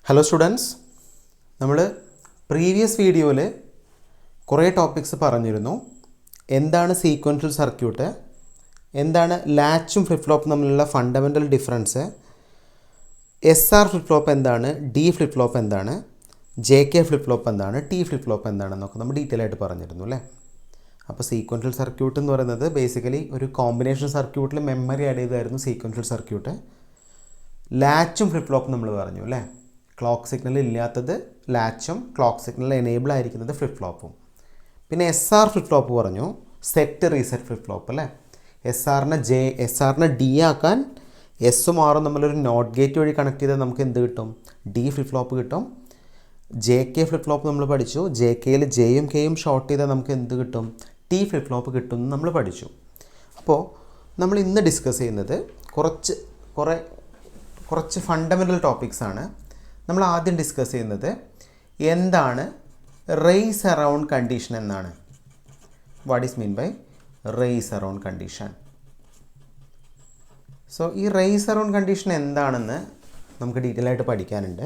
Hello students, നമ്മൾ previous വീഡിയോയിൽ കുറേ ടോപ്പിക്സ് പറഞ്ഞിരുന്നു. എന്താണ് സീക്വൻഷ്യൽ സർക്യൂട്ട്, എന്താണ് ലാച്ചും ഫ്ലിപ്പ് ഫ്ലോപ്പും തമ്മിലുള്ള fundamental difference, SR flip flop എന്താണ്, D ഫ്ലിപ്പ് ഫ്ലോപ്പ് എന്താണ്, JK ഫ്ലിപ്പ് ഫ്ലോപ്പ് എന്താണ്, T ഫ്ലിപ്പ് ഫ്ലോപ്പ് എന്താണെന്നൊക്കെ നമ്മൾ ഡീറ്റെയിൽ ആയിട്ട് പറഞ്ഞിരുന്നു അല്ലേ. അപ്പോൾ സീക്വൻഷ്യൽ സർക്യൂട്ട് എന്ന് പറയുന്നത് ബേസിക്കലി ഒരു കോമ്പിനേഷൻ സർക്യൂട്ടിൽ മെമ്മറി ആഡ് ചെയ്തായിരുന്നു സീക്വൻഷ്യൽ സർക്യൂട്ട്. ലാച്ചും ഫ്ലിപ്പ് ഫ്ലോപ്പും നമ്മൾ പറഞ്ഞു അല്ലേ. ക്ലോക്ക് സിഗ്നൽ ഇല്ലാത്തത് ലാച്ചും ക്ലോക്ക് സിഗ്നൽ എനേബിൾ ആയിരിക്കുന്നത് ഫ്ലിപ്പ് ഫ്ലോപ്പും. പിന്നെ SR ഫ്ലിപ്പ് ഫ്ലോപ്പ് പറഞ്ഞു, സെറ്റ് റീസെറ്റ് ഫ്ലിപ്പ് ഫ്ലോപ്പ് അല്ലേ. SRനെ D ആക്കാൻ എസും ആറും നമ്മളൊരു നോട്ട് ഗേറ്റ് വഴി കണക്ട് ചെയ്താൽ നമുക്ക് എന്ത് കിട്ടും, D ഫ്ലിപ്പ് ഫ്ലോപ്പ് കിട്ടും. JK ഫ്ലിപ്പ് ഫ്ലോപ്പ് നമ്മൾ പഠിച്ചു, JKയിൽ Jയും Kയും ഷോർട്ട് ചെയ്താൽ നമുക്ക് എന്ത് കിട്ടും, T ഫ്ലിപ്പ് ഫ്ലോപ്പ് കിട്ടും എന്ന് നമ്മൾ പഠിച്ചു. അപ്പോൾ നമ്മൾ ഇന്ന് ഡിസ്കസ് ചെയ്യുന്നത് കുറച്ച് ഫണ്ടമെൻ്റൽ ടോപ്പിക്സാണ്. നമ്മൾ ആദ്യം ഡിസ്കസ് ചെയ്യുന്നത് എന്താണ് റേസ് അറൗണ്ട് കണ്ടീഷൻ എന്നാണ്. What is mean by race around condition? So ഈ റേസ് അറൗണ്ട് കണ്ടീഷൻ എന്താണെന്ന് നമുക്ക് ഡീറ്റെയിൽ ആയിട്ട് പഠിക്കാനുണ്ട്.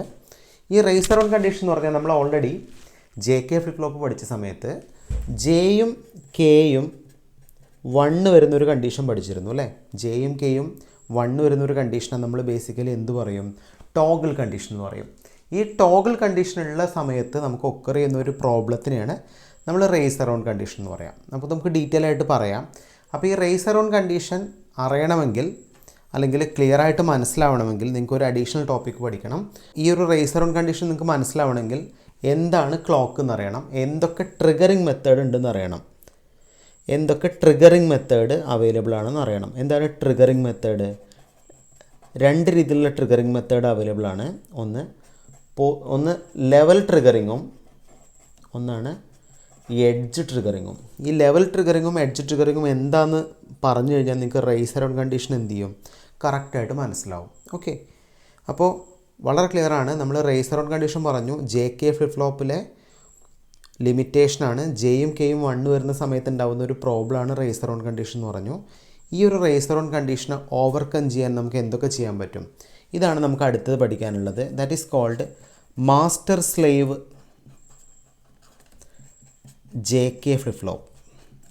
ഈ റേസ് അറൗണ്ട് കണ്ടീഷൻ എന്ന് പറഞ്ഞാൽ നമ്മൾ ഓൾറെഡി JK ഫ്ലിപ്പ് ഫ്ലോപ്പ് പഠിച്ച സമയത്ത് Jയും Kയും 1 വരുന്നൊരു കണ്ടീഷൻ പഠിച്ചിരുന്നു അല്ലേ. Jയും Kയും 1 വരുന്നൊരു കണ്ടീഷനാണ് നമ്മൾ ബേസിക്കലി എന്ത് പറയും, ടോഗിൾ കണ്ടീഷൻ എന്ന് പറയും. ഈ ടോഗിൾ കണ്ടീഷനുള്ള സമയത്ത് നമുക്ക് ഒക്കർ ചെയ്യുന്ന ഒരു പ്രോബ്ലത്തിനെയാണ് നമ്മൾ റേസ് അറൗണ്ട് കണ്ടീഷൻ എന്ന് പറയാം. അപ്പോൾ നമുക്ക് ഡീറ്റെയിൽ ആയിട്ട് പറയാം. അപ്പോൾ ഈ റേസ് അറൗണ്ട് കണ്ടീഷൻ അറിയണമെങ്കിൽ അല്ലെങ്കിൽ ക്ലിയർ ആയിട്ട് മനസ്സിലാവണമെങ്കിൽ നിങ്ങൾക്ക് ഒരു അഡീഷണൽ ടോപ്പിക് പഠിക്കണം. ഈ ഒരു റേസ് അറൗണ്ട് കണ്ടീഷൻ നിങ്ങൾക്ക് മനസ്സിലാവണമെങ്കിൽ എന്താണ് ക്ലോക്ക് എന്നറിയണം, എന്തൊക്കെ ട്രിഗറിങ് മെത്തേഡ് ഉണ്ടെന്ന് അറിയണം, എന്തൊക്കെ ട്രിഗറിങ് മെത്തേഡ് അവൈലബിൾ ആണെന്ന് അറിയണം. എന്താണ് ട്രിഗറിങ് മെത്തേഡ്? 2 രീതിയിലുള്ള ട്രിഗറിങ് മെത്തേഡ് അവൈലബിൾ ആണ്. ഒന്ന് ലെവൽ ട്രിഗറിങ്ങും ഒന്നാണ് എഡ്ജ് ട്രിഗറിങ്ങും. ഈ ലെവൽ ട്രിഗറിങ്ങും എഡ്ജ് ട്രിഗറിങ്ങും എന്താണെന്ന് പറഞ്ഞു കഴിഞ്ഞാൽ നിങ്ങൾക്ക് റേസ് അറൗണ്ട് കണ്ടീഷൻ എന്ത് ചെയ്യും, കറക്റ്റായിട്ട് മനസ്സിലാവും. ഓക്കെ, അപ്പോൾ വളരെ ക്ലിയർ ആണ്. നമ്മൾ റേസ് അറൗണ്ട് കണ്ടീഷൻ പറഞ്ഞു, JK ഫ്ലിപ്പ് ഫ്ലോപ്പിലെ ലിമിറ്റേഷനാണ്. Jയും Kയും 1 വരുന്ന സമയത്ത് ഉണ്ടാകുന്ന ഒരു പ്രോബ്ലമാണ് റേസ് അറൗണ്ട് കണ്ടീഷൻ എന്ന് പറഞ്ഞു. ഈ ഒരു റേസ് അറൗണ്ട് കണ്ടീഷനെ ഓവർകം ചെയ്യാൻ നമുക്ക് എന്തൊക്കെ ചെയ്യാൻ പറ്റും, ഇതാണ് നമുക്ക് അടുത്തത് പഠിക്കാനുള്ളത്. That is called master slave JK flip flop.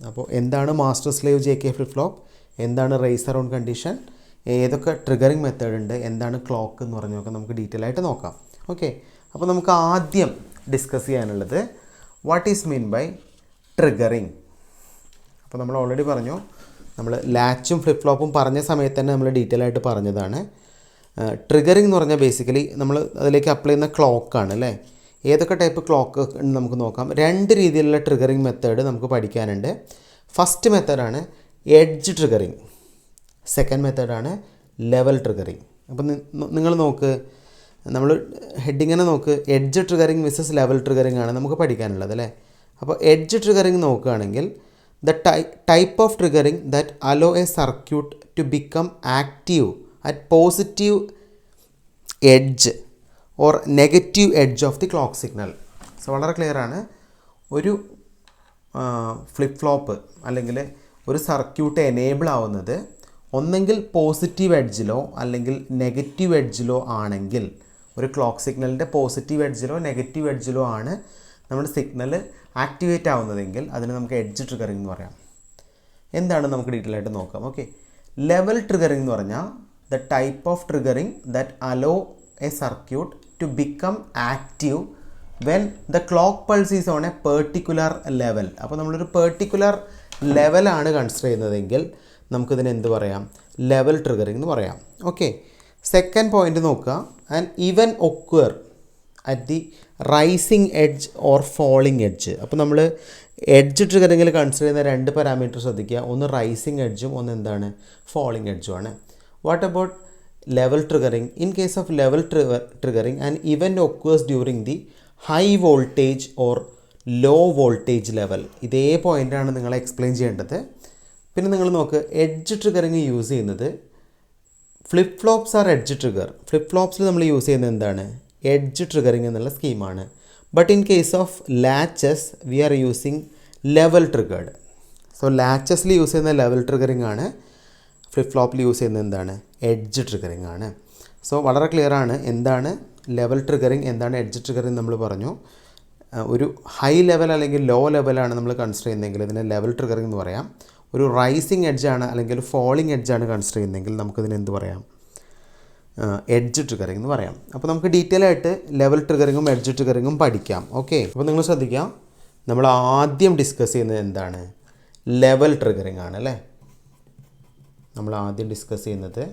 അപ്പോൾ എന്താണ് master slave JK flip flop, എന്താണ് റേസ് അറൗണ്ട് കണ്ടീഷൻ, ഏതൊക്കെ ട്രിഗറിങ് മെത്തേഡ് ഉണ്ട്, എന്താണ് ക്ലോക്ക് എന്ന് പറഞ്ഞൊക്കെ നമുക്ക് ഡീറ്റെയിൽ ആയിട്ട് നോക്കാം. ഓക്കെ, അപ്പോൾ നമുക്ക് ആദ്യം ഡിസ്കസ് ചെയ്യാനുള്ളത് what is mean by triggering. അപ്പോൾ നമ്മൾ ഓൾറെഡി പറഞ്ഞു, നമ്മൾ ലാച്ചും ഫ്ലിപ്പ് ഫ്ലോപ്പും പറഞ്ഞ സമയത്ത് തന്നെ നമ്മൾ ഡീറ്റെയിൽ ആയിട്ട് പറഞ്ഞതാണ്. ട്രിഗറിങ് എന്ന് പറഞ്ഞാൽ ബേസിക്കലി നമ്മൾ അതിലേക്ക് അപ്ലൈ ചെയ്യുന്ന ക്ലോക്കാണ് അല്ലേ. ഏതൊക്കെ ടൈപ്പ് ക്ലോക്ക് നമുക്ക് നോക്കാം. 2 രീതിയിലുള്ള ട്രിഗറിങ് മെത്തേഡ് നമുക്ക് പഠിക്കാനുണ്ട്. ഫസ്റ്റ് മെത്തേഡാണ് എഡ്ജ് ട്രിഗറിങ്, സെക്കൻഡ് മെത്തേഡാണ് ലെവൽ ട്രിഗറിങ്. അപ്പോൾ നിങ്ങൾ നോക്ക്, നമ്മൾ ഹെഡിങ്ങനെ നോക്ക്, edge triggering visas level triggering ആണ് നമുക്ക് പഠിക്കാനുള്ളത് അല്ലേ. അപ്പോൾ എഡ്ജ് ട്രിഗറിങ് നോക്കുകയാണെങ്കിൽ the type of triggering that allow a circuit to become active at positive edge or negative edge of the clock signal. So വളരെ ക്ലിയർ ആണ്. ഒരു ഫ്ലിപ്പ് ഫ്ലോപ്പ് അല്ലെങ്കിൽ ഒരു സർക്യൂട്ട് എനേബിൾ ആവുന്നത് ഒന്നെങ്കിൽ പോസിറ്റീവ് എഡ്ജിലോ അല്ലെങ്കിൽ നെഗറ്റീവ് എഡ്ജിലോ ആണെങ്കിൽ, ഒരു ക്ലോക്ക് സിഗ്നലിൻ്റെ പോസിറ്റീവ് എഡ്ജിലോ നെഗറ്റീവ് എഡ്ജിലോ ആണ് നമ്മുടെ സിഗ്നൽ ആക്ടിവേറ്റ് ആവുന്നതെങ്കിൽ അതിന് നമുക്ക് എഡ്ജ് ട്രിഗറിങ് എന്ന് പറയാം. എന്താണ് നമുക്ക് ഡീറ്റെയിൽ ആയിട്ട് നോക്കാം. ഓക്കെ, ലെവൽ ട്രിഗറിങ് എന്ന് പറഞ്ഞാൽ the type of triggering that allow a circuit to become active when the clock pulse is on a particular level. അപ്പോൾ നമ്മളൊരു പെർട്ടിക്കുലർ ലെവലാണ് കൺസിഡർ ചെയ്യുന്നതെങ്കിൽ നമുക്കിതിന് എന്ത് പറയാം, ലെവൽ ട്രിഗറിങ് എന്ന് പറയാം. ഓക്കെ, സെക്കൻഡ് പോയിന്റ് നോക്കുക, and even occur at the rising edge or falling edge. അപ്പോൾ നമ്മൾ എഡ്ജ് ട്രിഗറിങ്ങിൽ കൺസിഡർ ചെയ്യുന്ന 2 പാരാമീറ്റർ ശ്രദ്ധിക്കുക. ഒന്ന് റൈസിങ് എഡ്ജും ഒന്ന് എന്താണ്, ഫോളിങ് എഡ്ജും ആണ്. What about level triggering? In case of level triggering and event occurs during the high voltage or low voltage level. ഇതേ പോയിൻ്റാണ് നിങ്ങൾ എക്സ്പ്ലെയിൻ ചെയ്യേണ്ടത്. പിന്നെ നിങ്ങൾ നോക്ക്, എഡ്ജ് ട്രിഗറിങ് യൂസ് ചെയ്യുന്നത് flip flops are edge trigger. Flip ഫ്ലോപ്സിൽ നമ്മൾ യൂസ് ചെയ്യുന്നത് എന്താണ്, എഡ്ജ് ട്രിഗറിങ് എന്നുള്ള സ്കീമാണ്. But in case of latches we are using level triggered. So ലാച്ചസിൽ യൂസ് ചെയ്യുന്ന ലെവൽ ട്രിഗറിങ് ആണ്, ഫ്ലിപ്പ് ഫ്ലോപ്പിൽ യൂസ് ചെയ്യുന്നത് എന്താണ്, എഡ്ജ് ട്രിഗറിങ് ആണ്. സോ വളരെ ക്ലിയർ ആണ് എന്താണ് ലെവൽ ട്രിഗറിങ്, എന്താണ് എഡ്ജ് ട്രിഗറിങ് നമ്മൾ പറഞ്ഞു. ഒരു ഹൈ ലെവൽ അല്ലെങ്കിൽ ലോ ലെവലാണ് നമ്മൾ കൺസിഡർ ചെയ്യുന്നതെങ്കിൽ ഇതിനെ ലെവൽ ട്രിഗറിങ് എന്ന് പറയാം. ഒരു റൈസിങ് എഡ്ജാണ് അല്ലെങ്കിൽ ഫോളിങ് എഡ്ജാണ് കൺസിഡർ ചെയ്യുന്നതെങ്കിൽ നമുക്കിതിന് എന്ത് പറയാം, എഡ്ജ് ട്രിഗറിങ് എന്ന് പറയാം. അപ്പോൾ നമുക്ക് ഡീറ്റെയിൽ ആയിട്ട് ലെവൽ ട്രിഗറിങ്ങും എഡ്ജ് ട്രിഗറിങ്ങും പഠിക്കാം. ഓക്കെ, അപ്പോൾ നിങ്ങൾ ശ്രദ്ധിക്കാം, നമ്മൾ ആദ്യം ഡിസ്കസ് ചെയ്യുന്നത് എന്താണ്, ലെവൽ ട്രിഗറിങ് ആണ് അല്ലേ. നമ്മൾ ആദ്യം ഡിസ്കസ് ചെയ്യുന്നത്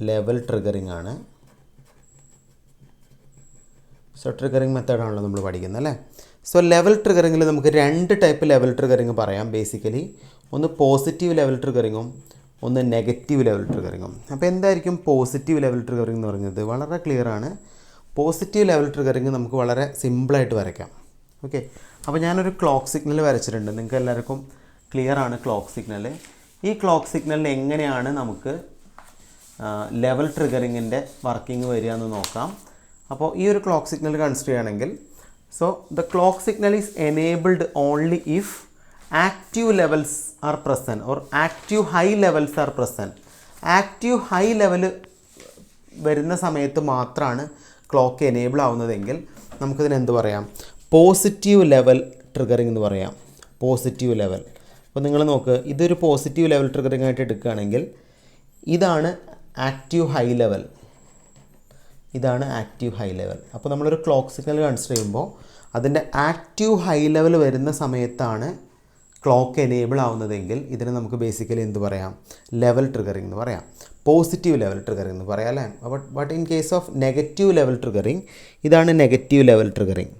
ലെവൽ ട്രിഗറിങ് ആണ്. സോ ട്രിഗറിങ് മെത്തേഡാണല്ലോ നമ്മൾ പഠിക്കുന്നത് അല്ലേ. സോ ലെവൽ ട്രിഗറിങ്ങിൽ നമുക്ക് 2 ടൈപ്പ് ലെവൽ ട്രിഗറിങ് പറയാം ബേസിക്കലി. ഒന്ന് പോസിറ്റീവ് ലെവൽ ട്രിഗറിങ്ങും ഒന്ന് നെഗറ്റീവ് ലെവൽ ട്രിഗറിങ്ങും. അപ്പോൾ എന്തായിരിക്കും പോസിറ്റീവ് ലെവൽ ട്രിഗറിങ് എന്ന് പറയുന്നത്? വളരെ ക്ലിയർ ആണ്. പോസിറ്റീവ് ലെവൽ ട്രിഗറിങ് നമുക്ക് വളരെ സിമ്പിളായിട്ട് വരയ്ക്കാം. ഓക്കെ, അപ്പോൾ ഞാനൊരു ക്ലോക്ക് സിഗ്നൽ വരച്ചിട്ടുണ്ട്. നിങ്ങൾക്ക് എല്ലാവർക്കും ക്ലിയർ ആണ് ക്ലോക്ക് സിഗ്നൽ. ഈ ക്ലോക്ക് സിഗ്നലിന് എങ്ങനെയാണ് നമുക്ക് ലെവൽ ട്രിഗറിങ്ങിൻ്റെ വർക്കിംഗ് വരിക എന്ന് നോക്കാം. അപ്പോൾ ഈ ഒരു ക്ലോക്ക് സിഗ്നൽ കൺസിഡർ ചെയ്യുകയാണെങ്കിൽ, so the clock signal is enabled only if active levels are present or active high levels are present. Active high level വരുന്ന സമയത്ത് മാത്രമാണ് ക്ലോക്ക് എനേബിൾ ആവുന്നതെങ്കിൽ നമുക്കിതിന് എന്ത് പറയാം, പോസിറ്റീവ് ലെവൽ ട്രിഗറിങ് എന്ന് പറയാം. Positive level. അപ്പോൾ നിങ്ങൾ നോക്ക്, ഇതൊരു പോസിറ്റീവ് ലെവൽ ട്രിഗറിങ് ആയിട്ട് എടുക്കുകയാണെങ്കിൽ ഇതാണ് ആക്റ്റീവ് ഹൈ ലെവൽ, ഇതാണ് ആക്റ്റീവ് ഹൈ ലെവൽ. അപ്പോൾ നമ്മളൊരു ക്ലോക്ക് സിഗ്നൽ കൺസിഡർ ചെയ്യുമ്പോൾ അതിൻ്റെ ആക്റ്റീവ് ഹൈ ലെവൽ വരുന്ന സമയത്താണ് ക്ലോക്ക് എനേബിൾ ആവുന്നതെങ്കിൽ ഇതിന് നമുക്ക് ബേസിക്കലി എന്ത് പറയാം, ലെവൽ ട്രിഗറിങ് എന്ന് പറയാം, പോസിറ്റീവ് ലെവൽ ട്രിഗറിങ് എന്ന് പറയാം അല്ലേ. But in case of negative level triggering, ഇതാണ് negative level triggering.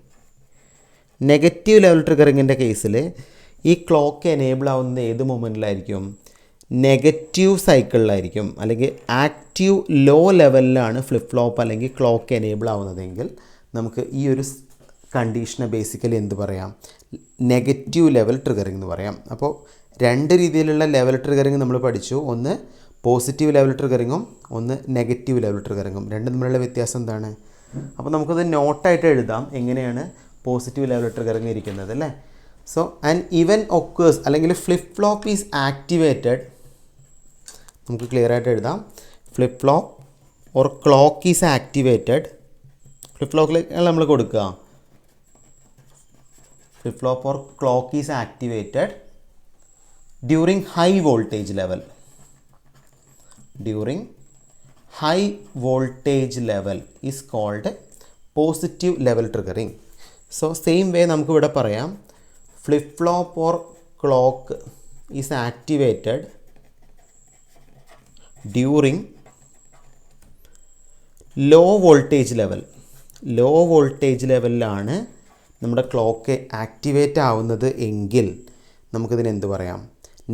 Negative level ട്രിഗറിങ്ങിൻ്റെ കേസിൽ ഈ ക്ലോക്ക് എനേബിൾ ആവുന്നത് ഏത് മൊമെൻറ്റിലായിരിക്കും, നെഗറ്റീവ് സൈക്കിളിലായിരിക്കും. അല്ലെങ്കിൽ ആക്റ്റീവ് ലോ ലെവലിലാണ് ഫ്ലിപ്പ് ഫ്ലോപ്പ് അല്ലെങ്കിൽ ക്ലോക്ക് എനേബിൾ ആവുന്നതെങ്കിൽ നമുക്ക് ഈ ഒരു കണ്ടീഷനെ ബേസിക്കലി എന്ത് പറയാം, നെഗറ്റീവ് ലെവൽ ട്രിഗറിങ് എന്ന് പറയാം. അപ്പോൾ 2 രീതിയിലുള്ള ലെവൽ ട്രിഗറിങ് നമ്മൾ പഠിച്ചു. ഒന്ന് പോസിറ്റീവ് ലെവൽ ട്രിഗറിങ്ങും ഒന്ന് നെഗറ്റീവ് ലെവൽ ട്രിഗറിങ്ങും. രണ്ടും തമ്മിലുള്ള വ്യത്യാസം എന്താണ്? അപ്പോൾ നമുക്കത് നോട്ടായിട്ട് എഴുതാം എങ്ങനെയാണ് പോസിറ്റീവ് ലെവൽ ട്രിഗറിങ് ഇരിക്കുന്നത് അല്ലേ. സോ ആൻഡ് ഇവൻ ഒക്കേഴ്സ് അല്ലെങ്കിൽ ഫ്ലിപ്പ് ഫ്ലോപ്പ് ഈസ് ആക്ടിവേറ്റഡ്, നമുക്ക് ക്ലിയർ ആയിട്ട് എഴുതാം, flip flop or clock is activated. Flip ഫ്ലോപ്പിലേക്ക് നമ്മൾ കൊടുക്കുക, flip flop or clock is activated during high voltage level. During high voltage level is called positive level triggering. So same way നമുക്കിവിടെ പറയാം, flip flop or clock is activated during low voltage level. Low voltage ലെവലിലാണ് നമ്മുടെ clock activate ആവുന്നത് എങ്കിൽ നമുക്കിതിന് എന്ത് പറയാം,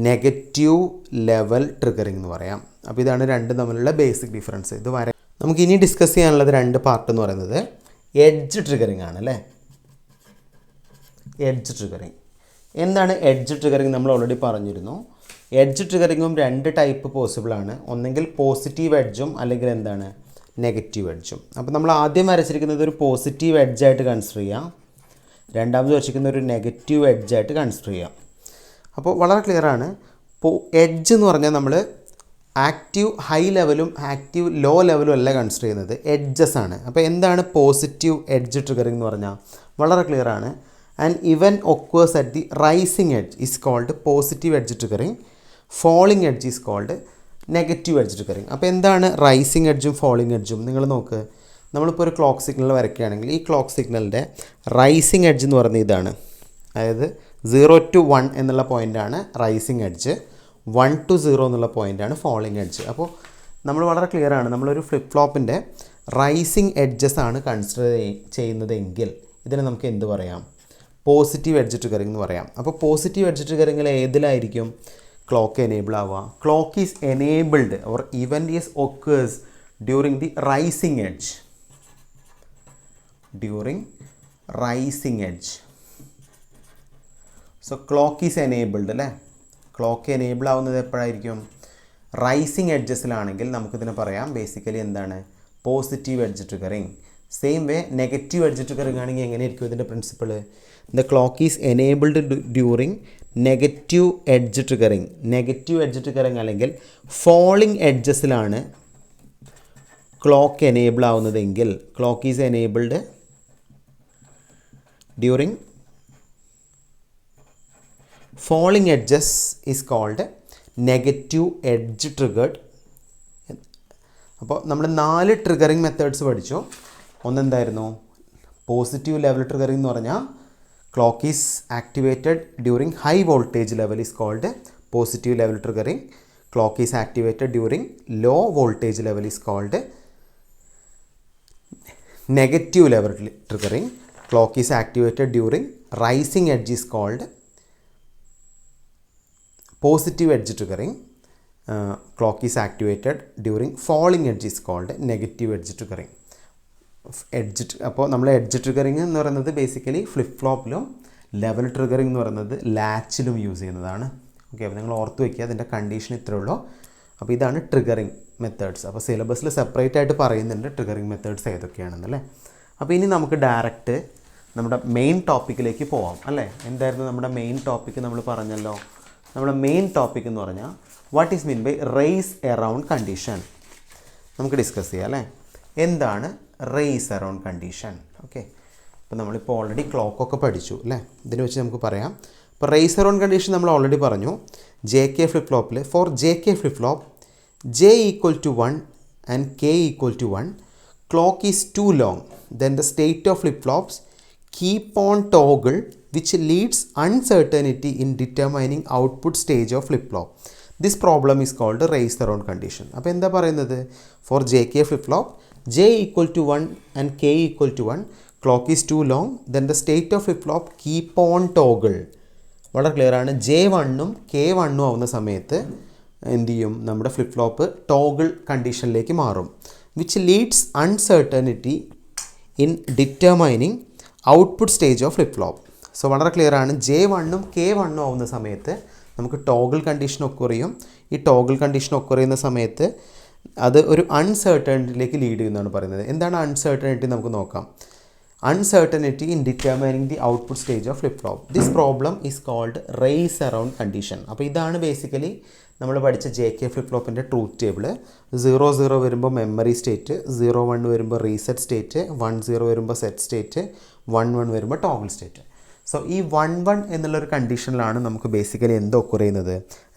negative level triggering എന്ന് പറയാം. അപ്പോൾ ഇതാണ് രണ്ടും തമ്മിലുള്ള ബേസിക് ഡിഫറൻസ്. ഇത് വരെ നമുക്ക് ഇനി ഡിസ്കസ് ചെയ്യാനുള്ളത് 2 പാർട്ട് എന്ന് പറയുന്നത് എഡ്ജ് ട്രിഗറിങ് ആണ് അല്ലേ. എഡ്ജ് ട്രിഗറിങ് എന്താണ്? എഡ്ജ് ട്രിഗറിങ് നമ്മൾ ഓൾറെഡി പറഞ്ഞിരുന്നു. എഡ്ജ് ട്രിഗറിങ്ങും 2 ടൈപ്പ് പോസിബിളാണ്. ഒന്നെങ്കിൽ പോസിറ്റീവ് എഡ്ജും അല്ലെങ്കിൽ എന്താണ്, നെഗറ്റീവ് എഡ്ജും. അപ്പോൾ നമ്മൾ ആദ്യം വരച്ചിരിക്കുന്നത് ഒരു പോസിറ്റീവ് എഡ്ജായിട്ട് കൺസിഡർ ചെയ്യാം, രണ്ടാമത് വരച്ചിരിക്കുന്ന ഒരു നെഗറ്റീവ് എഡ്ജായിട്ട് കൺസിഡർ ചെയ്യാം. അപ്പോൾ വളരെ ക്ലിയർ ആണ്. എഡ്ജ് എന്ന് പറഞ്ഞാൽ നമ്മൾ ആക്റ്റീവ് ഹൈ ലെവലും ആക്റ്റീവ് ലോ ലെവലും അല്ല കൺസിഡർ ചെയ്യുന്നത്, എഡ്ജസ് ആണ്. അപ്പോൾ എന്താണ് പോസിറ്റീവ് എഡ്ജ് ട്രിഗറിങ് എന്ന് പറഞ്ഞാൽ വളരെ ക്ലിയർ ആണ്. ആൻഡ് ഇവൻ occurs at the rising edge is called positive edge triggering. Falling edge is called negative edge triggering. അപ്പോൾ എന്താണ് റൈസിങ് എഡ്ജും ഫോളിങ് എഡ്ജും? നിങ്ങൾ നോക്ക്, നമ്മളിപ്പോൾ ഒരു ക്ലോക്ക് സിഗ്നൽ വരയ്ക്കുകയാണെങ്കിൽ ഈ ക്ലോക്ക് സിഗ്നലിൻ്റെ റൈസിങ് എഡ്ജ് എന്ന് പറയുന്നത് ഇതാണ്. അതായത് 0 to 1 എന്നുള്ള പോയിൻ്റാണ് റൈസിങ് എഡ്ജ്, 1 to 0 എന്നുള്ള പോയിൻ്റാണ് ഫോളിങ് എഡ്ജ്. അപ്പോൾ നമ്മൾ വളരെ ക്ലിയർ ആണ്, നമ്മളൊരു ഫ്ലിപ്പ് ഫ്ലോപ്പിൻ്റെ റൈസിങ് എഡ്ജസ് ആണ് കൺസിഡർ ചെയ്യുന്നതെങ്കിൽ ഇതിനെ നമുക്ക് എന്ത് പറയാം, പോസിറ്റീവ് എഡ്ജ് ട്രിഗറിങ് എന്ന് പറയാം. അപ്പോൾ പോസിറ്റീവ് എഡ്ജ് ട്രിഗറിങ്ങിൽ ഏതിലായിരിക്കും ക്ലോക്ക് എനേബിൾ ആവുക? Clock is enabled or event is occurs during the rising edge. During rising edge. So clock is enabled അല്ലേ. ക്ലോക്ക് എനേബിൾ ആവുന്നത് എപ്പോഴായിരിക്കും? റൈസിങ് എഡ്ജസിലാണെങ്കിൽ നമുക്കിതിനെ പറയാം ബേസിക്കലി എന്താണ്, positive edge triggering. Same way negative edge triggering ആണെങ്കിൽ എങ്ങനെയായിരിക്കും ഇതിൻ്റെ principle? The clock is enabled during negative edge triggering. Negative edge triggering അല്ലെങ്കിൽ ഫോളിങ് എഡ്ജസിലാണ് ക്ലോക്ക് എനേബിൾ ആവുന്നതെങ്കിൽ clock is enabled during falling edges is called negative edge triggered. അപ്പോൾ നമ്മൾ 4 triggering methods പഠിച്ചു. ഒന്നെന്തായിരുന്നു? Positive level triggering എന്ന് പറഞ്ഞാൽ clock is activated during high voltage level is called positive level triggering. Clock is activated during low voltage level is called negative level triggering. Clock is activated during rising edge is called positive edge triggering. Clock is activated during falling edge is called negative edge triggering. അപ്പോൾ നമ്മൾ edge triggering എന്ന് പറയുന്നത് basically flip ഫ്ലോപ്പിലും level triggering എന്ന് പറയുന്നത് ലാച്ചിലും use ചെയ്യുന്നതാണ്. Okay, അപ്പോൾ നിങ്ങൾ ഓർത്ത് വയ്ക്കുക, അതിൻ്റെ കണ്ടീഷൻ ഇത്രയേ ഉള്ളൂ. അപ്പോൾ ഇതാണ് ട്രിഗറിങ് മെത്തേഡ്സ്. അപ്പോൾ സിലബസിൽ സെപ്പറേറ്റ് ആയിട്ട് പറയുന്നുണ്ട് ട്രിഗറിങ് മെത്തേഡ്സ് ഏതൊക്കെയാണെന്നല്ലേ. അപ്പോൾ ഇനി നമുക്ക് ഡയറക്റ്റ് നമ്മുടെ മെയിൻ ടോപ്പിക്കിലേക്ക് പോവാം അല്ലേ. എന്തായിരുന്നു നമ്മുടെ മെയിൻ ടോപ്പിക്ക്? നമ്മൾ പറഞ്ഞല്ലോ, നമ്മുടെ മെയിൻ ടോപ്പിക് എന്ന് പറഞ്ഞാൽ what is mean by race around condition നമുക്ക് ഡിസ്കസ് ചെയ്യാം അല്ലേ. എന്താണ് റേസ് എറൗണ്ട് കണ്ടീഷൻ? ഓക്കെ, അപ്പോൾ നമ്മളിപ്പോൾ ഓൾറെഡി ക്ലോക്കൊക്കെ പഠിച്ചു അല്ലേ. ഇതിനെ വെച്ച് നമുക്ക് പറയാം. ഇപ്പോൾ റേസ് എറൗണ്ട് കണ്ടീഷൻ നമ്മൾ ഓൾറെഡി പറഞ്ഞു. ജെ കെ ഫ്ലിപ്പ് ഫ്ലോപ്പിൽ for J K flip flop J equal to 1 and K equal to 1 clock is too long then the state of flip flops keep on toggle which leads uncertainty in determining output stage of flip-flop. This problem is called race around condition. അപ്പോൾ എന്താ പറയുന്നത്? For JK flip-flop, J equal to 1 and K equal to 1, clock is too long, then the state of flip-flop keep on toggle. വളരെ clear ആണ്. J1ഉം K1ഉം ആവുന്ന സമയത്ത് എന്ത് ചെയ്യും? നമ്മുടെ ഫ്ലിപ്പ് ഫ്ലോപ്പ് ടോഗിൾ കണ്ടീഷനിലേക്ക് മാറും. Which leads uncertainty in determining output stage of flip flop. So വളരെ clear ആണ്. J1ഉം K1ഉം ആവുന്ന സമയത്ത് നമുക്ക് ടോഗിൾ കണ്ടീഷൻ ഒക്കെ അറിയും. ഈ ടോഗിൾ കണ്ടീഷൻ ഒക്കെ അറിയുന്ന സമയത്ത് അത് ഒരു അൺസർട്ടനിറ്റിയിലേക്ക് ലീഡ് ചെയ്യുന്നതാണ് പറയുന്നത്. എന്താണ് അൺസർട്ടനിറ്റി? നമുക്ക് നോക്കാം. Uncertainty in determining the output stage of flip flop. This problem is called race around condition. അപ്പോൾ ഇതാണ് ബേസിക്കലി നമ്മൾ പഠിച്ച ജെ കെ ഫ്ലിപ്പ് ഫ്ലോപ്പിൻ്റെ ട്രൂത്ത് ടേബിൾ. 0-0 വരുമ്പോൾ മെമ്മറി സ്റ്റേറ്റ്, 0-1 വരുമ്പോൾ റീസെറ്റ് സ്റ്റേറ്റ്, 1-0 വരുമ്പോൾ സെറ്റ് സ്റ്റേറ്റ്, 1-1 വരുമ്പോൾ ടോഗിൾ സ്റ്റേറ്റ്. സോ ഈ 1-1 എന്നുള്ളൊരു കണ്ടീഷനിലാണ് നമുക്ക് ബേസിക്കലി എന്ത് ഒക്കർ ചെയ്യുന്നത്?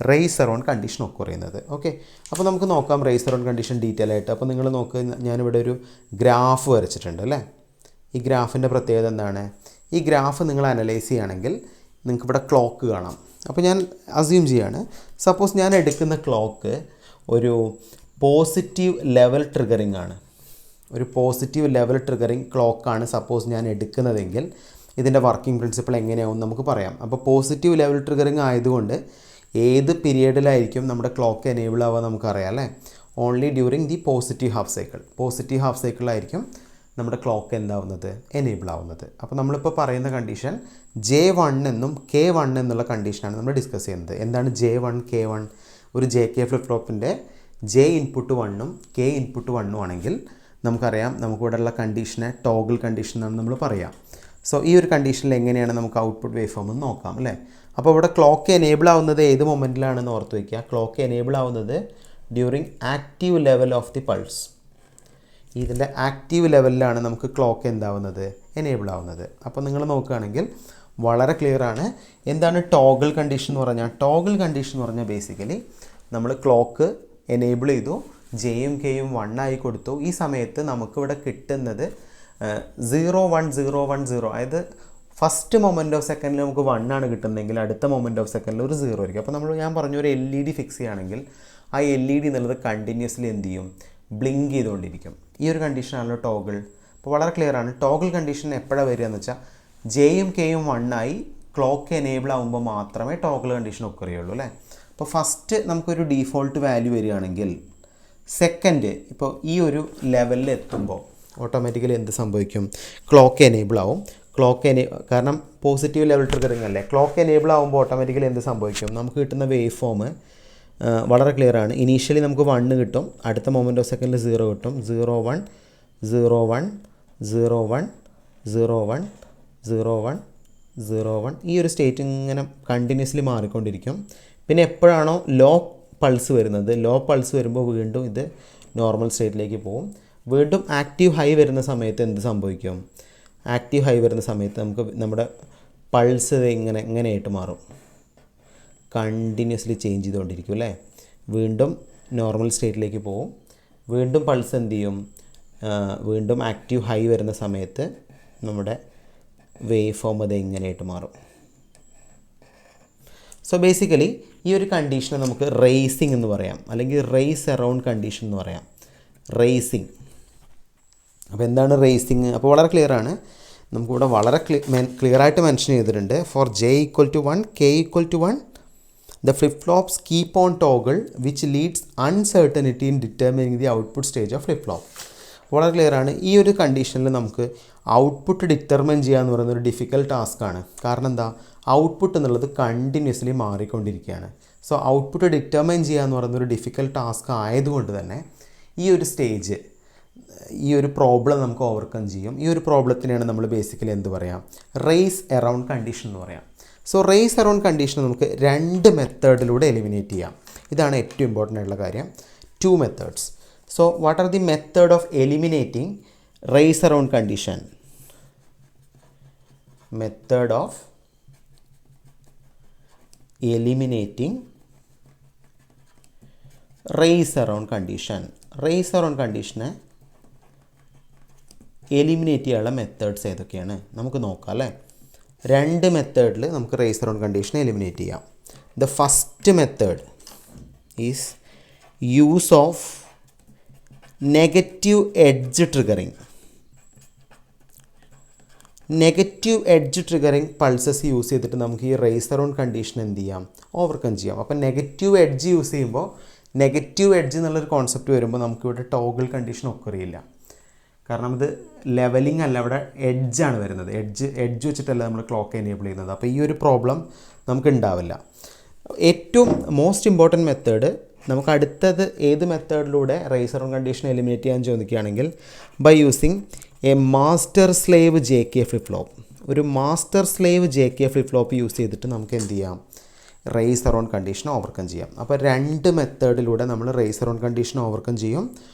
റേസ് അറൗണ്ട് കണ്ടീഷൻ ഒക്കർ ചെയ്യുന്നത്. ഓക്കെ, അപ്പോൾ നമുക്ക് നോക്കാം റേസ് അറൗണ്ട് കണ്ടീഷൻ ഡീറ്റെയിൽ ആയിട്ട്. അപ്പോൾ നിങ്ങൾ നോക്ക്, ഞാനിവിടെ ഒരു ഗ്രാഫ് വരച്ചിട്ടുണ്ട് അല്ലേ. ഈ ഗ്രാഫിൻ്റെ പ്രത്യേകത എന്താണ്? ഈ ഗ്രാഫ് നിങ്ങൾ അനലൈസ് ചെയ്യുകയാണെങ്കിൽ നിങ്ങൾക്ക് ഇവിടെ ക്ലോക്ക് കാണാം. അപ്പോൾ ഞാൻ അസ്യൂം ചെയ്യാണ്, സപ്പോസ് ഞാൻ എടുക്കുന്ന ക്ലോക്ക് ഒരു പോസിറ്റീവ് ലെവൽ ട്രിഗറിങ് ആണ്. ഒരു പോസിറ്റീവ് ലെവൽ ട്രിഗറിങ് ക്ലോക്കാണ് സപ്പോസ് ഞാൻ എടുക്കുന്നതെങ്കിൽ ഇതിൻ്റെ വർക്കിംഗ് പ്രിൻസിപ്പിൾ എങ്ങനെയാവും നമുക്ക് പറയാം. അപ്പോൾ പോസിറ്റീവ് ലെവൽ ട്രിഗറിങ് ആയതുകൊണ്ട് ഏത് പീരിയഡിലായിരിക്കും നമ്മുടെ ക്ലോക്ക് എനേബിൾ ആവുക നമുക്കറിയാം അല്ലേ. Only during the positive half cycle. Positive half സൈക്കിളായിരിക്കും നമ്മുടെ ക്ലോക്ക് എന്താവുന്നത്? എനേബിൾ ആവുന്നത്. അപ്പോൾ നമ്മളിപ്പോൾ പറയുന്ന കണ്ടീഷൻ J1 എന്നും K1 എന്നുള്ള കണ്ടീഷനാണ് നമ്മൾ ഡിസ്കസ് ചെയ്യുന്നത്. എന്താണ് J1 K1? ഒരു ജെ കെ ഫ്ലിപ്പ് ഫ്ലോപ്പിൻ്റെ J ഇൻപുട്ട് 1ഉം K ഇൻപുട്ട് 1ഉം ആണെങ്കിൽ നമുക്കറിയാം നമുക്കിവിടെ ഉള്ള കണ്ടീഷനെ ടോഗിൾ കണ്ടീഷൻ എന്നാണ് നമ്മൾ പറയുക. സോ ഈ ഒരു കണ്ടീഷനിൽ എങ്ങനെയാണ് നമുക്ക് ഔട്ട്പുട്ട് വേവ് ഫോം എന്ന് നോക്കാം അല്ലേ. അപ്പോൾ ഇവിടെ ക്ലോക്ക് എനേബിൾ ആവുന്നത് ഏത് മൊമെൻറ്റിലാണെന്ന് ഓർത്ത് വയ്ക്കുക. ക്ലോക്ക് എനേബിൾ ആവുന്നത് during active level of the pulse. ഇതിൻ്റെ ആക്റ്റീവ് ലെവലിലാണ് നമുക്ക് ക്ലോക്ക് എന്താവുന്നത്? എനേബിൾ ആവുന്നത്. അപ്പോൾ നിങ്ങൾ നോക്കുകയാണെങ്കിൽ വളരെ ക്ലിയർ ആണ്. എന്താണ് ടോഗിൾ കണ്ടീഷൻ എന്ന് പറഞ്ഞാൽ? ടോഗിൾ കണ്ടീഷൻ എന്ന് പറഞ്ഞാൽ ബേസിക്കലി നമ്മൾ ക്ലോക്ക് എനേബിൾ ചെയ്തു, ജെയും കെയും 1 ആയി കൊടുത്തു. ഈ സമയത്ത് നമുക്കിവിടെ കിട്ടുന്നത് 0-1-0-1-0, അതായത് ഫസ്റ്റ് മൊമെൻറ്റ് ഓഫ് സെക്കൻഡിൽ നമുക്ക് 1 ആണ് കിട്ടുന്നതെങ്കിൽ അടുത്ത മൊമെൻറ്റ് ഓഫ് സെക്കൻഡിൽ ഒരു 0 ആയിരിക്കും. അപ്പോൾ ഞാൻ പറഞ്ഞു ഒരു LED ഫിക്സ് ചെയ്യുകയാണെങ്കിൽ ആ LED എന്നുള്ളത് കണ്ടിന്യൂസ്ലി എന്ത് ചെയ്യും? ബ്ലിങ്ക് ചെയ്തുകൊണ്ടിരിക്കും. ഈ ഒരു കണ്ടീഷനാണല്ലോ ടോഗിൾ. അപ്പോൾ വളരെ ക്ലിയർ ആണ്. ടോഗിൾ കണ്ടീഷൻ എപ്പോഴാണ് വരിക എന്ന് വെച്ചാൽ ജെയും കെയും 1 ആയി ക്ലോക്ക് എനേബിൾ ആകുമ്പോൾ മാത്രമേ ടോഗിൾ കണ്ടീഷൻ ഒക്കെ അറിയുള്ളൂ അല്ലേ. അപ്പോൾ ഫസ്റ്റ് നമുക്കൊരു ഡീഫോൾട്ട് വാല്യൂ വരികയാണെങ്കിൽ സെക്കൻഡ് ഇപ്പോൾ ഈ ഒരു ലെവലിൽ എത്തുമ്പോൾ ഓട്ടോമാറ്റിക്കലി എന്ത് സംഭവിക്കും? ക്ലോക്ക് എനേബിൾ ആവും. കാരണം പോസിറ്റീവ് ലെവൽ ട്രിഗറിങ് അല്ലേ. ക്ലോക്ക് എനേബിൾ ആകുമ്പോൾ ഓട്ടോമാറ്റിക്കലി എന്ത് സംഭവിക്കും? നമുക്ക് കിട്ടുന്ന വേവ് ഫോം വളരെ ക്ലിയർ ആണ്. ഇനീഷ്യലി നമുക്ക് 1 കിട്ടും, അടുത്ത മൊമെൻറ്റ് ഓഫ് സെക്കൻഡിൽ 0 കിട്ടും. 0-1 0-1 0-1 0-1 0-1 0-1 ഈ ഒരു സ്റ്റേറ്റ് ഇങ്ങനെ കണ്ടിന്യൂസ്ലി മാറിക്കൊണ്ടിരിക്കും. പിന്നെ എപ്പോഴാണോ ലോ പൾസ് വരുന്നത്, ലോ പൾസ് വരുമ്പോൾ വീണ്ടും ഇത് നോർമൽ സ്റ്റേറ്റിലേക്ക് പോകും. വീണ്ടും ആക്റ്റീവ് ഹൈ വരുന്ന സമയത്ത് എന്ത് സംഭവിക്കും? ആക്റ്റീവ് ഹൈ വരുന്ന സമയത്ത് നമുക്ക് നമ്മുടെ പൾസ് ഇങ്ങനെയായിട്ട് മാറും, കണ്ടിന്യൂസ്ലി ചേഞ്ച് ചെയ്തുകൊണ്ടിരിക്കും അല്ലേ. വീണ്ടും നോർമൽ സ്റ്റേറ്റിലേക്ക് പോവും, വീണ്ടും പൾസ് എന്ത് ചെയ്യും? വീണ്ടും ആക്റ്റീവ് ഹൈ വരുന്ന സമയത്ത് നമ്മുടെ വേവ് ഫോം അത് ഇങ്ങനെയായിട്ട് മാറും. സോ ബേസിക്കലി ഈ ഒരു കണ്ടീഷനെ നമുക്ക് റേസിംഗ് എന്ന് പറയാം, അല്ലെങ്കിൽ റേസ് അറൗണ്ട് കണ്ടീഷൻ എന്ന് പറയാം. റേസിംഗ്. അപ്പോൾ എന്താണ് റേസിംഗ്? അപ്പോൾ വളരെ ക്ലിയറാണ്, നമുക്കിവിടെ വളരെ ക്ലിയറായിട്ട് മെൻഷൻ ചെയ്തിട്ടുണ്ട്. For j = 1, k = 1, the flip-flops keep on toggle which leads uncertainty in determining the output stage of flip-flop. വളരെ ക്ലിയറാണ്. ഈ ഒരു കണ്ടീഷനിൽ നമുക്ക് ഔട്ട്പുട്ട് ഡിറ്റർമിൻ ചെയ്യുക എന്ന് പറയുന്നത് ഒരു ഡിഫിക്കൽട്ട് ടാസ്ക്കാണ്. കാരണം എന്താ? ഔട്ട്പുട്ട് എന്നുള്ളത് കണ്ടിന്യൂസ്ലി മാറിക്കൊണ്ടിരിക്കുകയാണ്. സോ ഔട്ട്പുട്ട് ഡിറ്റർമിൻ ചെയ്യുക എന്ന് പറയുന്ന ഒരു ഡിഫിക്കൽട്ട് ടാസ്ക് ആയതുകൊണ്ട് തന്നെ ഈ ഒരു സ്റ്റേജ്, ഈ ഒരു പ്രോബ്ലം നമുക്ക് ഓവർകം ചെയ്യും. ഈ ഒരു പ്രോബ്ലത്തിനെയാണ് നമ്മൾ ബേസിക്കലി എന്ത് പറയാം? റേസ് അറൗണ്ട് കണ്ടീഷൻ എന്ന് പറയാം. സോ റേസ് അറൗണ്ട് കണ്ടീഷൻ നമുക്ക് 2 മെത്തേഡിലൂടെ എലിമിനേറ്റ് ചെയ്യാം. ഇതാണ് ഏറ്റവും ഇമ്പോർട്ടൻ്റ് ആയിട്ടുള്ള കാര്യം. 2 methods. So what are the method of eliminating race around condition? Method of eliminating race around condition. Race around കണ്ടീഷനെ എലിമിനേറ്റ് ചെയ്യാനുള്ള മെത്തേഡ്സ് ഏതൊക്കെയാണ് നമുക്ക് നോക്കാം അല്ലേ. 2 മെത്തേഡിൽ നമുക്ക് റേസ് അറൗണ്ട് കണ്ടീഷനെ എലിമിനേറ്റ് ചെയ്യാം. The first method is use of negative edge triggering. Negative edge triggering pulses use ചെയ്തിട്ട് നമുക്ക് ഈ റേസ് അറൗണ്ട് കണ്ടീഷൻ എന്ത് ചെയ്യാം? ഓവർകം ചെയ്യാം. അപ്പോൾ നെഗറ്റീവ് എഡ്ജ് യൂസ് ചെയ്യുമ്പോൾ, നെഗറ്റീവ് എഡ്ജ് എന്നുള്ളൊരു കോൺസെപ്റ്റ് വരുമ്പോൾ നമുക്കിവിടെ ടോഗിൾ കണ്ടീഷൻ ഒക്കറിയില്ല. കാരണം ഇത് ലെവലിംഗ് അല്ല, ഇവിടെ എഡ്ജാണ് വരുന്നത്. എഡ്ജ് വെച്ചിട്ടല്ല നമ്മൾ ക്ലോക്ക് എനേബിൾ ചെയ്യുന്നത്. അപ്പോൾ ഈ ഒരു പ്രോബ്ലം നമുക്ക് ഉണ്ടാവില്ല. ഏറ്റവും മോസ്റ്റ് ഇമ്പോർട്ടൻറ്റ് മെത്തേഡ്, നമുക്ക് അടുത്തത് ഏത് മെത്തേഡിലൂടെ റേസ് അറൗണ്ട് കണ്ടീഷൻ എലിമിനേറ്റ് ചെയ്യാൻ ചോദിക്കുകയാണെങ്കിൽ by using a master slave JK flip flop. ഒരു master slave JK flip flop use ചെയ്തിട്ട് നമുക്ക് എന്ത് ചെയ്യാം? റേസ് അറൗണ്ട് കണ്ടീഷൻ ഓവർകം ചെയ്യാം. അപ്പോൾ 2 മെത്തേഡിലൂടെ നമ്മൾ റേസ് അറൗണ്ട് കണ്ടീഷൻ ഓവർകം ചെയ്യും.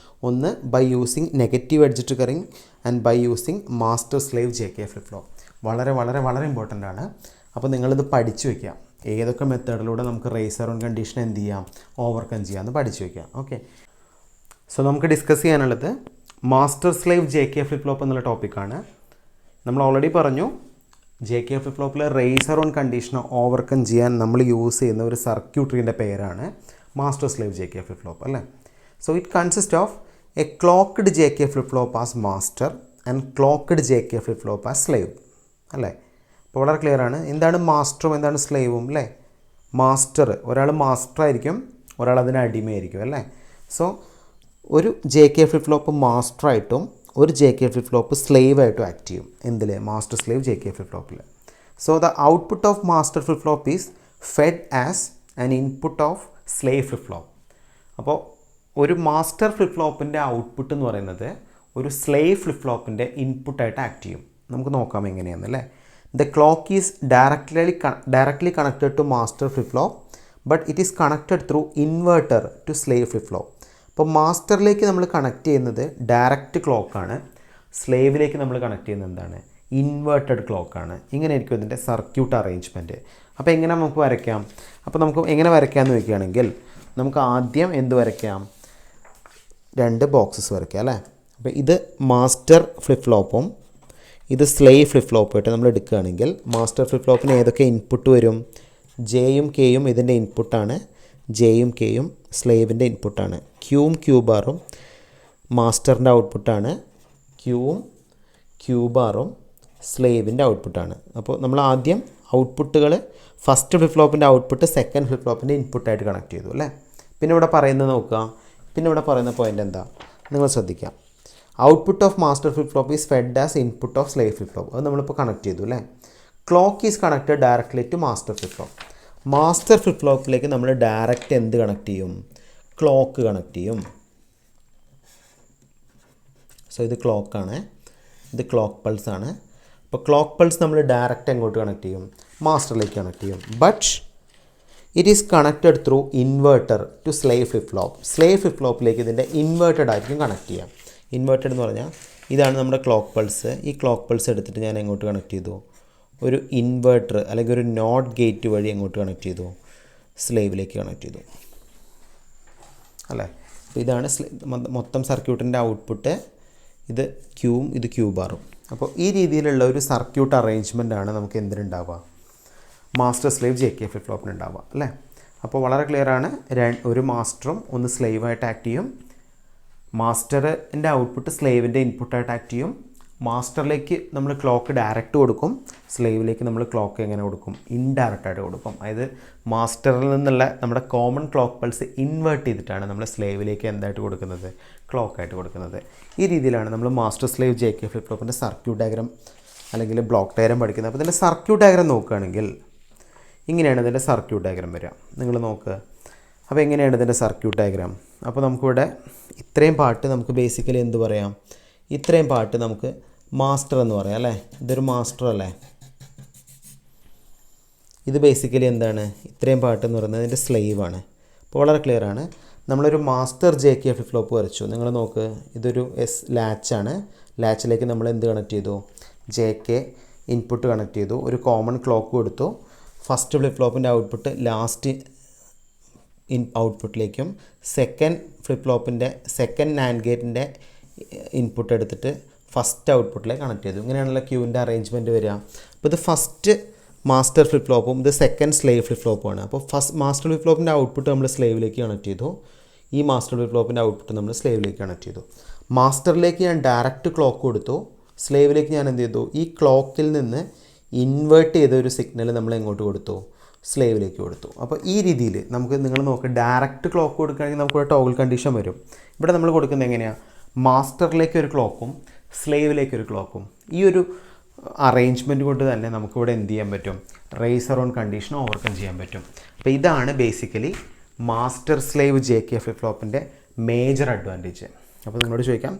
ഒന്ന് by using negative edge triggering and by using master slave JK flip flop. വളരെ വളരെ വളരെ ഇമ്പോർട്ടൻ്റ് ആണ്. അപ്പോൾ നിങ്ങളിത് പഠിച്ചു വയ്ക്കുക. ഏതൊക്കെ മെത്തേഡിലൂടെ നമുക്ക് റേസ് അറൗണ്ട് കണ്ടീഷൻ എന്ത് ചെയ്യാം? ഓവർകം ചെയ്യാമെന്ന് പഠിച്ചു വയ്ക്കുക. ഓക്കെ. സോ നമുക്ക് ഡിസ്കസ് ചെയ്യാനുള്ളത് master slave JK flip flop എന്നുള്ള ടോപ്പിക്കാണ്. നമ്മൾ ഓൾറെഡി പറഞ്ഞു JK ഫ്ലിപ്പ് ഫ്ലോപ്പിൽ റേസ് അറൗണ്ട് കണ്ടീഷൻ ഓവർകം ചെയ്യാൻ നമ്മൾ യൂസ് ചെയ്യുന്ന ഒരു സർക്യൂട്ടറിൻ്റെ പേരാണ് master slave JK flip flop അല്ലേ. So it consist of a clocked JK flip flop as master and clocked JK flip flop as slave അല്ലേ. അപ്പോൾ വളരെ ക്ലിയർ ആണ് എന്താണ് മാസ്റ്ററും എന്താണ് സ്ലേവും അല്ലേ. മാസ്റ്റർ, ഒരാൾ മാസ്റ്റർ ആയിരിക്കും, ഒരാൾ അതിന് അടിമയായിരിക്കും അല്ലേ. സോ ഒരു JK ഫ്ലിപ്പ് ഫ്ലോപ്പ് മാസ്റ്ററായിട്ടും ഒരു JK ഫ്ലിപ്പ് ഫ്ലോപ്പ് സ്ലേവ് ആയിട്ടും ആക്ട് ചെയ്യും. എന്തിൽ? മാസ്റ്റർ സ്ലേവ് JK ഫ്ലിപ്പ് ഫ്ലോപ്പിൽ. So the output of master flip flop is fed as an input of slave flip flop. അപ്പോൾ ഒരു മാസ്റ്റർ ഫ്ലിപ്പ് ഫ്ലോപ്പിൻ്റെ ഔട്ട്പുട്ട് എന്ന് പറയുന്നത് ഒരു സ്ലേവ് ഫ്ലിപ്പ് ഫ്ലോപ്പിൻ്റെ ഇൻപുട്ടായിട്ട് ആക്ട് ചെയ്യും. നമുക്ക് നോക്കാം എങ്ങനെയാണെന്നല്ലേ. The clock is directly connected to master flip flop but it is connected through inverter to slave flip flop. അപ്പോൾ മാസ്റ്ററിലേക്ക് നമ്മൾ കണക്ട് ചെയ്യുന്നത് ഡയറക്റ്റ് ക്ലോക്കാണ്, സ്ലേവിലേക്ക് നമ്മൾ കണക്ട് ചെയ്യുന്നത് എന്താണ്? ഇൻവേർട്ടഡ് ക്ലോക്കാണ്. ഇങ്ങനെയായിരിക്കും ഇതിൻ്റെ സർക്യൂട്ട് അറേഞ്ച്മെൻറ്റ്. അപ്പോൾ എങ്ങനെ നമുക്ക് വരയ്ക്കാം? അപ്പോൾ നമുക്ക് എങ്ങനെ വരയ്ക്കാമെന്ന് ചോദിക്കുകയാണെങ്കിൽ നമുക്ക് ആദ്യം എന്ത് വരയ്ക്കാം? 2 ബോക്സസ് വരയ്ക്കാം അല്ലേ. അപ്പോൾ ഇത് മാസ്റ്റർ ഫ്ലിപ്പ് ഫ്ലോപ്പും ഇത് സ്ലേവ് ഫ്ലിപ്പ് ഫ്ലോപ്പായിട്ട് നമ്മൾ എടുക്കുകയാണെങ്കിൽ മാസ്റ്റർ ഫ്ലിപ്പ് ഫ്ലോപ്പിന് ഏതൊക്കെ ഇൻപുട്ട് വരും? ജെയും കെയും ഇതിൻ്റെ ഇൻപുട്ടാണ്, ജെയും കെയും സ്ലേവിൻ്റെ ഇൻപുട്ടാണ്. ക്യൂവും ക്യൂ ബാറും മാസ്റ്ററിൻ്റെ ഔട്ട്പുട്ടാണ്, ക്യൂവും ക്യൂ ബാറും സ്ലേവിൻ്റെ ഔട്ട്പുട്ടാണ്. അപ്പോൾ നമ്മൾ ആദ്യം ഔട്ട്പുട്ടുകൾ ഫസ്റ്റ് ഫ്ലിപ്പ് ഫ്ലോപ്പിൻ്റെ ഔട്ട്പുട്ട് സെക്കൻഡ് ഫ്ലിപ്പ് ഫ്ലോപ്പിൻ്റെ ഇൻപുട്ടായിട്ട് കണക്ട് ചെയ്തു അല്ലേ. പിന്നെ ഇവിടെ പറയുന്നത് നോക്കുക, പിന്നെ ഇവിടെ പറയുന്ന പോയിൻ്റ് എന്താ നിങ്ങൾ ശ്രദ്ധിക്കാം. Output of master flip flop is fed as input of slave flip flop. അത് നമ്മളിപ്പോൾ കണക്ട് ചെയ്തു അല്ലേ. Clock is connected directly to master flip flop. Master flip ഫ്ലോപ്പിലേക്ക് നമ്മൾ ഡയറക്റ്റ് എന്ത് കണക്ട് ചെയ്യും? ക്ലോക്ക് കണക്ട് ചെയ്യും. സോ ഇത് ക്ലോക്കാണ്, ഇത് ക്ലോക്ക് പൾസാണ്. അപ്പോൾ ക്ലോക്ക് പൾസ് നമ്മൾ ഡയറക്റ്റ് എങ്ങോട്ട് കണക്ട് ചെയ്യും? മാസ്റ്ററിലേക്ക് കണക്ട് ചെയ്യും. But it is connected through inverter to slave flip flop. Slave flip ഫ്ലോപ്പിലേക്ക് ഇതിൻ്റെ ഇൻവേർട്ടഡ് ആയിരിക്കും കണക്ട് ചെയ്യാം. ഇൻവേർട്ടഡ് എന്ന് പറഞ്ഞാൽ ഇതാണ് നമ്മുടെ ക്ലോക്ക് പൾസ്. ഈ ക്ലോക്ക് പൾസ് എടുത്തിട്ട് ഞാൻ എങ്ങോട്ട് കണക്ട് ചെയ്തു? ഒരു ഇൻവേർട്ടർ അല്ലെങ്കിൽ ഒരു നോട്ട് ഗേറ്റ് വഴി എങ്ങോട്ട് കണക്ട് ചെയ്തു? സ്ലേവിലേക്ക് കണക്ട് ചെയ്തു അല്ലേ. അപ്പോൾ ഇതാണ് മൊത്തം സർക്യൂട്ടിൻ്റെ ഔട്ട്പുട്ട്. ഇത് ക്യൂവും ഇത് ക്യൂ ബാറും. അപ്പോൾ ഈ രീതിയിലുള്ള ഒരു സർക്യൂട്ട് അറേഞ്ച്മെൻറ്റാണ് നമുക്ക് എന്തിനുണ്ടാവുക? Master slave J K flip ഫ്ലോപ്പിന് ഉണ്ടാവുക അല്ലേ. അപ്പോൾ വളരെ ക്ലിയറാണ്. ഒരു മാസ്റ്ററും ഒന്ന് സ്ലേവായിട്ട് ആക്ട് ചെയ്യും. മാസ്റ്ററിൻ്റെ ഔട്ട്പുട്ട് സ്ലേവിൻ്റെ ഇൻപുട്ടായിട്ട് ആക്ട് ചെയ്യും. മാസ്റ്ററിലേക്ക് നമ്മൾ ക്ലോക്ക് ഡയറക്റ്റ് കൊടുക്കും, സ്ലേവിലേക്ക് നമ്മൾ ക്ലോക്ക് എങ്ങനെ കൊടുക്കും? ഇൻഡയറക്റ്റായിട്ട് കൊടുക്കും. അതായത് മാസ്റ്ററിൽ നിന്നുള്ള നമ്മുടെ കോമൺ ക്ലോക്ക് പൾസ് ഇൻവേർട്ട് ചെയ്തിട്ടാണ് നമ്മൾ സ്ലേവിലേക്ക് എന്തായിട്ട് കൊടുക്കുന്നത്? ക്ലോക്കായിട്ട് കൊടുക്കുന്നത്. ഈ രീതിയിലാണ് നമ്മൾ master slave J K flip ഫ്ലോപ്പിൻ്റെ സർക്യൂട്ട് ഡയഗ്രാം അല്ലെങ്കിൽ ബ്ലോക്ക് ഡയഗ്രാം പഠിക്കുന്നത്. അപ്പോൾ ഇതിൻ്റെ സർക്യൂട്ട് ഡയഗ്രാം നോക്കുകയാണെങ്കിൽ ഇങ്ങനെയാണ് ഇതിൻ്റെ സർക്യൂട്ട് ഡയഗ്രാം വരിക. നിങ്ങൾ നോക്കുക. അപ്പോൾ എങ്ങനെയാണ് ഇതിൻ്റെ സർക്യൂട്ട് ഡയഗ്രാം? അപ്പോൾ നമുക്കിവിടെ ഇത്രയും പാർട്ട് നമുക്ക് ബേസിക്കലി എന്ത് പറയാം? ഇത്രയും പാർട്ട് നമുക്ക് മാസ്റ്റർ എന്ന് പറയാം അല്ലേ. ഇതൊരു മാസ്റ്റർ അല്ലേ. ഇത് ബേസിക്കലി എന്താണ്? ഇത്രയും പാർട്ട് എന്ന് പറയുന്നത് ഇതിൻ്റെ സ്ലേവാണ്. അപ്പോൾ വളരെ ക്ലിയർ ആണ്. നമ്മളൊരു master J K flip flop വരച്ചു. നിങ്ങൾ നോക്ക്, ഇതൊരു ലാച്ചാണ്. ലാച്ചിലേക്ക് നമ്മൾ എന്ത് കണക്ട് ചെയ്തു? ജെ കെ ഇൻപുട്ട് കണക്ട് ചെയ്തു. ഒരു കോമൺ ക്ലോക്ക് കൊടുത്തു. ഫസ്റ്റ് ഫ്ലിപ്പ് ഫ്ലോപ്പിൻ്റെ ഔട്ട്പുട്ട് ലാസ്റ്റ് ഔട്ട്പുട്ടിലേക്കും സെക്കൻഡ് ഫ്ലിപ്പ് ഫ്ലോപ്പിൻ്റെ സെക്കൻഡ് നാൻഡ് ഗേറ്റിൻ്റെ ഇൻപുട്ട് എടുത്തിട്ട് ഫസ്റ്റ് ഔട്ട്പുട്ടിലേക്ക് കണക്ട് ചെയ്തു. ഇങ്ങനെയാണല്ലോ ക്യൂവിൻ്റെ അറേഞ്ച്മെൻറ്റ് വരിക. അപ്പോൾ ഇത് ഫസ്റ്റ് മാസ്റ്റർ ഫ്ലിപ്പ് ഫ്ലോപ്പും ഇത് സെക്കൻഡ് സ്ലേവ് ഫ്ലിപ്പ് ഫ്ലോപ്പുമാണ്. അപ്പോൾ ഫസ്റ്റ് മാസ്റ്റർ ഫ്ലിപ്പ് ഫ്ലോപ്പിൻ്റെ ഔട്ട്പുട്ട് നമ്മൾ സ്ലേവിലേക്ക് കണക്ട് ചെയ്തു. ഈ മാസ്റ്റർ ഫ്ലിപ്പ് ഫ്ലോപ്പിൻ്റെ ഔട്ട്പുട്ട് നമ്മൾ സ്ലേവിലേക്ക് കണക്ട് ചെയ്തു. മാസ്റ്ററിലേക്ക് ഞാൻ ഡയറക്റ്റ് ക്ലോക്ക് കൊടുത്തു. സ്ലേവിലേക്ക് ഞാൻ എന്ത് ചെയ്തു? ഈ ക്ലോക്കിൽ നിന്ന് ഇൻവേർട്ട് ചെയ്ത ഒരു സിഗ്നൽ നമ്മൾ എങ്ങോട്ട് കൊടുത്തു? സ്ലേവിലേക്ക് കൊടുത്തു. അപ്പോൾ ഈ രീതിയിൽ നമുക്ക് നിങ്ങൾ നോക്കുക, ഡയറക്റ്റ് ക്ലോക്ക് കൊടുക്കുകയാണെങ്കിൽ നമുക്കിവിടെ ടോഗിൾ കണ്ടീഷൻ വരും. ഇവിടെ നമ്മൾ കൊടുക്കുന്നത് എങ്ങനെയാണ്? മാസ്റ്ററിലേക്ക് ഒരു ക്ലോക്കും സ്ലേവിലേക്ക് ഒരു ക്ലോക്കും. ഈ ഒരു അറേഞ്ച്മെൻറ്റ് കൊണ്ട് തന്നെ നമുക്കിവിടെ എന്ത് ചെയ്യാൻ പറ്റും? റേസ് അറൗണ്ട് കണ്ടീഷൻ ഓവർകം ചെയ്യാൻ പറ്റും. അപ്പോൾ ഇതാണ് basically master slave J K flip ഫ്ലോപ്പിൻ്റെ മേജർ അഡ്വാൻറ്റേജ്. അപ്പോൾ നിങ്ങളോട് ചോദിക്കാം,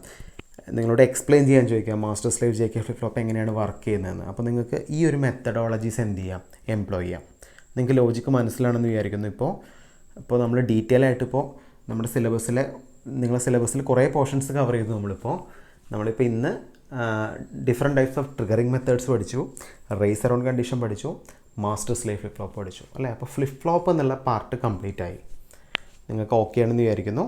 നിങ്ങളോട് എക്സ്പ്ലെയിൻ ചെയ്യാൻ ചോദിക്കാം master slave J K flip flop എങ്ങനെയാണ് വർക്ക് ചെയ്യുന്നതെന്ന്. അപ്പോൾ നിങ്ങൾക്ക് ഈ ഒരു മെത്തഡോളജീസ് എന്ത് ചെയ്യാം? എംപ്ലോയ് ചെയ്യാം. നിങ്ങൾക്ക് ലോജിക്ക് മനസ്സിലാണെന്ന് വിചാരിക്കുന്നു. ഇപ്പോൾ നമ്മൾ ഡീറ്റെയിൽ ആയിട്ട് നമ്മുടെ നിങ്ങളുടെ സിലബസിൽ കുറേ പോർഷൻസ് കവർ ചെയ്തു. നമ്മളിപ്പോൾ ഇന്ന് different types of triggering methods പഠിച്ചു, റേസ് അറൗണ്ട് കണ്ടീഷൻ പഠിച്ചു, മാസ്റ്റർ സ്ലേവ് ഫ്ലിപ്പ് ഫ്ലോപ്പ് പഠിച്ചു അല്ലേ. അപ്പോൾ ഫ്ലിപ്പ് ഫ്ലോപ്പ് എന്നുള്ള പാർട്ട് കംപ്ലീറ്റ് ആയി. നിങ്ങൾക്ക് ഓക്കെ ആണെന്ന് വിചാരിക്കുന്നു.